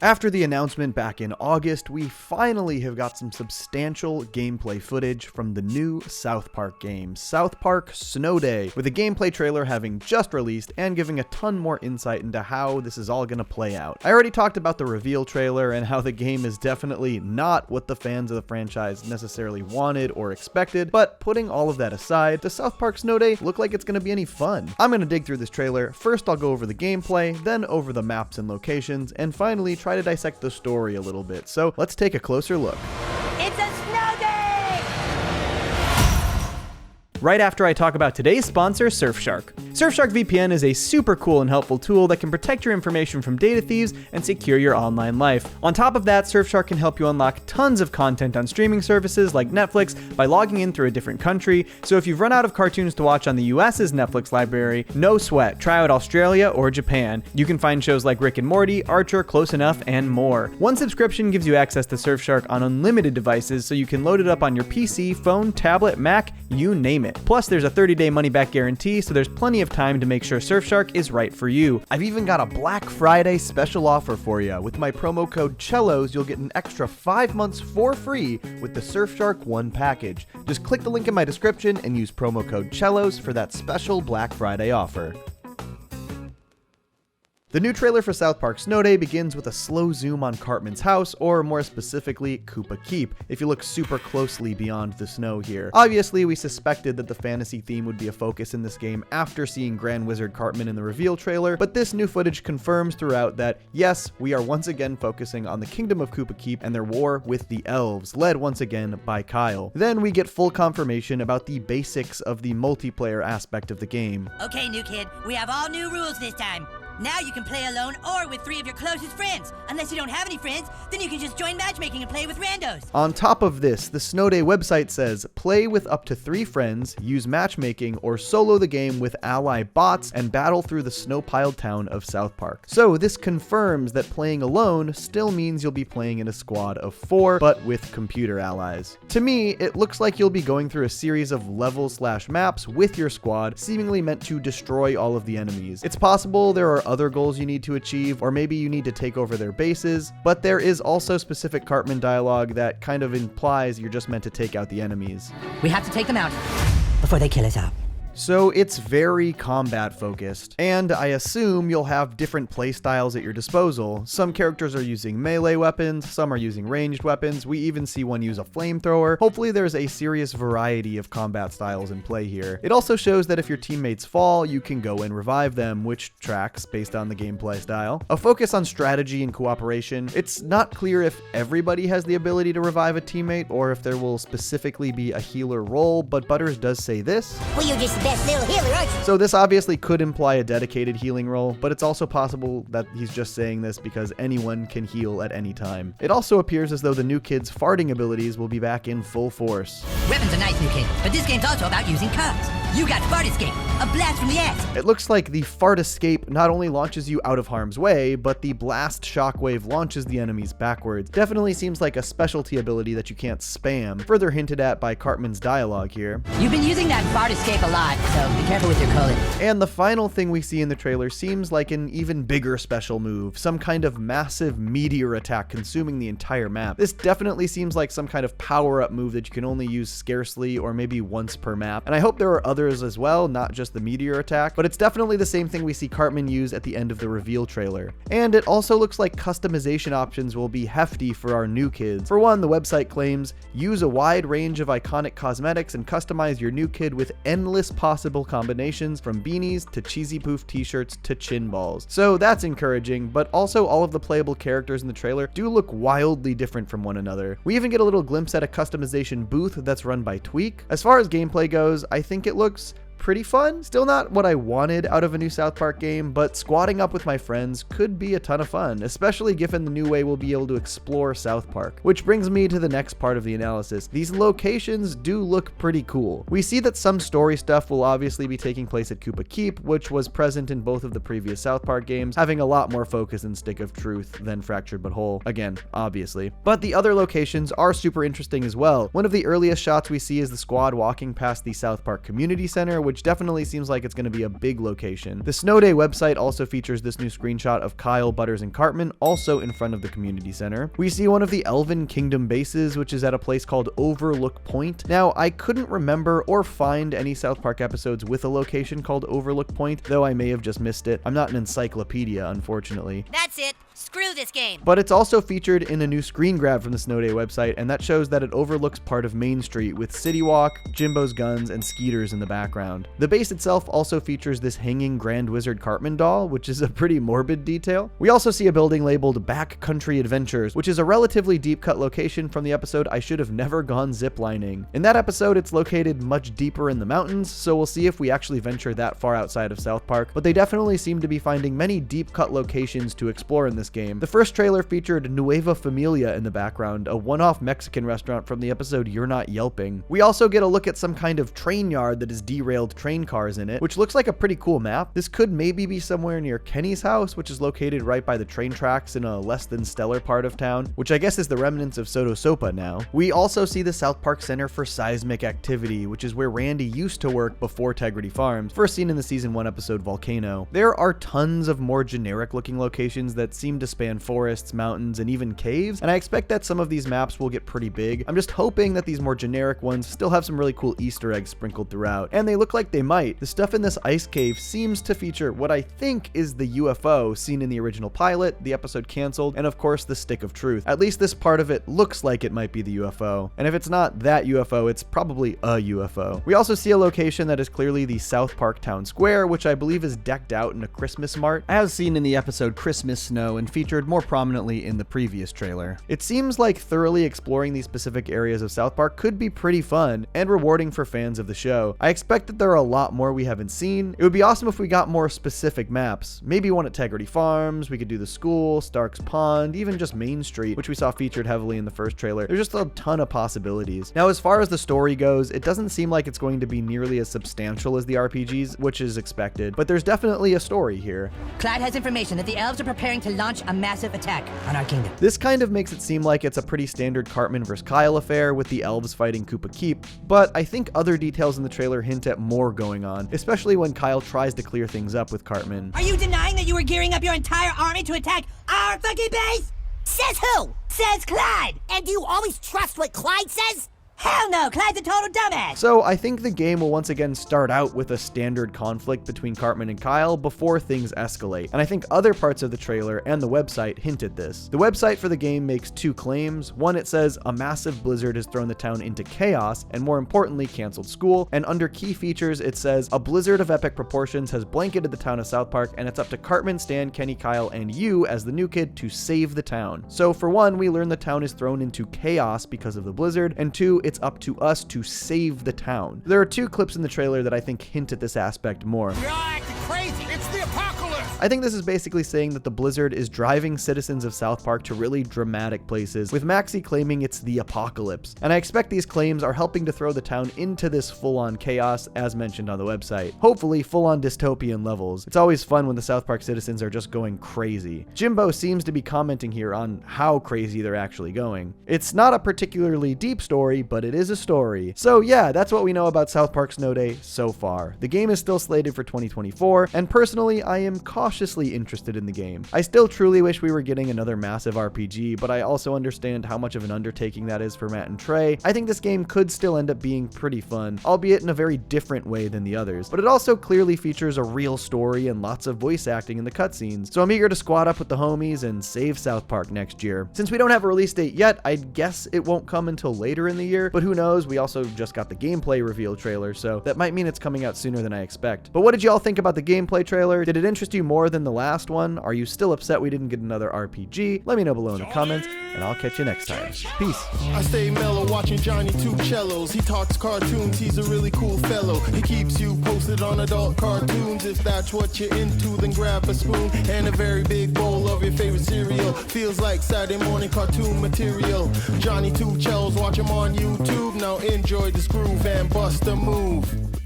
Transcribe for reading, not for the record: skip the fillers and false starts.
After the announcement back in August, we finally have got some substantial gameplay footage from the new South Park game, South Park Snow Day, with a gameplay trailer having just released and giving a ton more insight into how this is all going to play out. I already talked about the reveal trailer and how the game is definitely not what the fans of the franchise necessarily wanted or expected, but putting all of that aside, does South Park Snow Day look like it's going to be any fun? I'm going to dig through this trailer. First, I'll go over the gameplay, then over the maps and locations, and finally try to dissect the story a little bit. So let's take a closer look. It's a snow day! Right after I talk about today's sponsor, Surfshark. Surfshark VPN is a super cool and helpful tool that can protect your information from data thieves and secure your online life. On top of that, Surfshark can help you unlock tons of content on streaming services like Netflix by logging in through a different country. So if you've run out of cartoons to watch on the US's Netflix library, no sweat, try out Australia or Japan. You can find shows like Rick and Morty, Archer, Close Enough, and more. One subscription gives you access to Surfshark on unlimited devices, so you can load it up on your PC, phone, tablet, Mac, you name it. Plus, there's a 30-day money-back guarantee, so there's plenty of time to make sure Surfshark is right for you. I've even got a Black Friday special offer for you. With my promo code Cellos, you'll get an extra 5 months for free with the Surfshark One package. Just click the link in my description and use promo code Cellos for that special Black Friday offer. The new trailer for South Park Snow Day begins with a slow zoom on Cartman's house, or more specifically, Koopa Keep, if you look super closely beyond the snow here. Obviously, we suspected that the fantasy theme would be a focus in this game after seeing Grand Wizard Cartman in the reveal trailer, but this new footage confirms throughout that, yes, we are once again focusing on the Kingdom of Koopa Keep and their war with the elves, led once again by Kyle. Then we get full confirmation about the basics of the multiplayer aspect of the game. Okay, new kid, we have all new rules this time. Now you can play alone or with 3 of your closest friends. Unless you don't have any friends, then you can just join matchmaking and play with randos. On top of this, the Snow Day website says, play with up to 3 friends, use matchmaking, or solo the game with ally bots, and battle through the snow-piled town of South Park. So this confirms that playing alone still means you'll be playing in a squad of 4, but with computer allies. To me, it looks like you'll be going through a series of levels/maps with your squad, seemingly meant to destroy all of the enemies. It's possible there are other goals you need to achieve, or maybe you need to take over their bases, but there is also specific Cartman dialogue that kind of implies you're just meant to take out the enemies. We have to take them out before they kill us out. So it's very combat focused, and I assume you'll have different playstyles at your disposal. Some characters are using melee weapons, some are using ranged weapons, we even see one use a flamethrower. Hopefully there's a serious variety of combat styles in play here. It also shows that if your teammates fall, you can go and revive them, which tracks based on the gameplay style. A focus on strategy and cooperation. It's not clear if everybody has the ability to revive a teammate, or if there will specifically be a healer role, but Butters does say this. Well, you're just the best little healer, aren't you? So this obviously could imply a dedicated healing role, but it's also possible that he's just saying this because anyone can heal at any time. It also appears as though the new kid's farting abilities will be back in full force. Weapons are nice, new kid, but this game's also about using cards. You got Fart Escape, a blast from the ass. It looks like the Fart Escape not only launches you out of harm's way, but the Blast Shockwave launches the enemies backwards. Definitely seems like a specialty ability that you can't spam, further hinted at by Cartman's dialogue here. You've been using that Fart Escape a lot, so be careful with your colon. And the final thing we see in the trailer seems like an even bigger special move, some kind of massive meteor attack consuming the entire map. This definitely seems like some kind of power-up move that you can only use scarcely or maybe once per map. And I hope there are others as well, not just the meteor attack, but it's definitely the same thing we see Cartman use at the end of the reveal trailer. And it also looks like customization options will be hefty for our new kids. For one, the website claims, use a wide range of iconic cosmetics and customize your new kid with endless possible combinations, from beanies to cheesy poof t-shirts to chin balls. So that's encouraging, but also all of the playable characters in the trailer do look wildly different from one another. We even get a little glimpse at a customization booth that's run by Tweak. As far as gameplay goes, I think it looks pretty fun. Still not what I wanted out of a new South Park game, but squatting up with my friends could be a ton of fun, especially given the new way we'll be able to explore South Park. Which brings me to the next part of the analysis. These locations do look pretty cool. We see that some story stuff will obviously be taking place at Koopa Keep, which was present in both of the previous South Park games, having a lot more focus and Stick of Truth than Fractured But Whole, again, obviously. But the other locations are super interesting as well. One of the earliest shots we see is the squad walking past the South Park Community Center, which definitely seems like it's going to be a big location. The Snow Day website also features this new screenshot of Kyle, Butters, and Cartman, also in front of the community center. We see one of the Elven Kingdom bases, which is at a place called Overlook Point. Now, I couldn't remember or find any South Park episodes with a location called Overlook Point, though I may have just missed it. I'm not an encyclopedia, unfortunately. That's it. Screw this game. But it's also featured in a new screen grab from the Snow Day website, and that shows that it overlooks part of Main Street with City Walk, Jimbo's guns, and Skeeters in the background. The base itself also features this hanging Grand Wizard Cartman doll, which is a pretty morbid detail. We also see a building labeled Backcountry Adventures, which is a relatively deep cut location from the episode I Should Have Never Gone Ziplining. In that episode, it's located much deeper in the mountains, so we'll see if we actually venture that far outside of South Park, but they definitely seem to be finding many deep cut locations to explore in this game. The first trailer featured Nueva Familia in the background, a one-off Mexican restaurant from the episode You're Not Yelping. We also get a look at some kind of train yard that has derailed train cars in it, which looks like a pretty cool map. This could maybe be somewhere near Kenny's house, which is located right by the train tracks in a less than stellar part of town, which I guess is the remnants of Soto Sopa now. We also see the South Park Center for Seismic Activity, which is where Randy used to work before Tegrity Farms, first seen in the season 1 episode Volcano. There are tons of more generic looking locations that seem to span forests, mountains, and even caves, and I expect that some of these maps will get pretty big. I'm just hoping that these more generic ones still have some really cool Easter eggs sprinkled throughout, and they look like they might. The stuff in this ice cave seems to feature what I think is the UFO seen in the original pilot, the episode canceled, and of course the Stick of Truth. At least this part of it looks like it might be the UFO, and if it's not that UFO, it's probably a UFO. We also see a location that is clearly the South Park Town Square, which I believe is decked out in a Christmas mart, as seen in the episode Christmas Snow and featured more prominently in the previous trailer. It seems like thoroughly exploring these specific areas of South Park could be pretty fun and rewarding for fans of the show. I expect that there are a lot more we haven't seen. It would be awesome if we got more specific maps. Maybe one at Tegrity Farms, we could do the school, Stark's Pond, even just Main Street, which we saw featured heavily in the first trailer. There's just a ton of possibilities. Now, as far as the story goes, it doesn't seem like it's going to be nearly as substantial as the RPGs, which is expected, but there's definitely a story here. Clyde has information that the elves are preparing to launch a massive attack on our kingdom. This kind of makes it seem like it's a pretty standard Cartman vs. Kyle affair with the elves fighting Koopa Keep, but I think other details in the trailer hint at more going on, especially when Kyle tries to clear things up with Cartman. Are you denying that you were gearing up your entire army to attack our fucking base? Says who? Says Clyde. And do you always trust what Clyde says? Hell no, Clyde's a total dumbass. So I think the game will once again start out with a standard conflict between Cartman and Kyle before things escalate, and I think other parts of the trailer and the website hint at this. The website for the game makes two claims. One, it says a massive blizzard has thrown the town into chaos and more importantly canceled school, and under key features it says a blizzard of epic proportions has blanketed the town of South Park and it's up to Cartman, Stan, Kenny, Kyle, and you as the new kid to save the town. So for one, we learn the town is thrown into chaos because of the blizzard, and two, it's up to us to save the town. There are two clips in the trailer that I think hint at this aspect more. You're all acting crazy. It's the apocalypse. I think this is basically saying that the blizzard is driving citizens of South Park to really dramatic places, with Maxie claiming it's the apocalypse. And I expect these claims are helping to throw the town into this full-on chaos, as mentioned on the website. Hopefully, full-on dystopian levels. It's always fun when the South Park citizens are just going crazy. Jimbo seems to be commenting here on how crazy they're actually going. It's not a particularly deep story, but it is a story. So yeah, that's what we know about South Park Snow Day so far. The game is still slated for 2024, and personally, I am cautiously interested in the game. I still truly wish we were getting another massive RPG, but I also understand how much of an undertaking that is for Matt and Trey. I think this game could still end up being pretty fun, albeit in a very different way than the others, but it also clearly features a real story and lots of voice acting in the cutscenes, so I'm eager to squad up with the homies and save South Park next year. Since we don't have a release date yet, I'd guess it won't come until later in the year, but who knows, we also just got the gameplay reveal trailer, so that might mean it's coming out sooner than I expect. But what did y'all think about the gameplay trailer? Did it interest you more than the last one? Are you still upset we didn't get another RPG? Let me know below in the comments, and I'll catch you next time. Peace. I stay mellow watching Johnny two cellos. He talks cartoons, he's a really cool fellow. He keeps you posted on adult cartoons. If that's what you're into, then grab a spoon and a very big bowl of your favorite cereal. Feels like Saturday morning cartoon material. Johnny two cellos, watch him on YouTube. Now enjoy this groove and bust a move.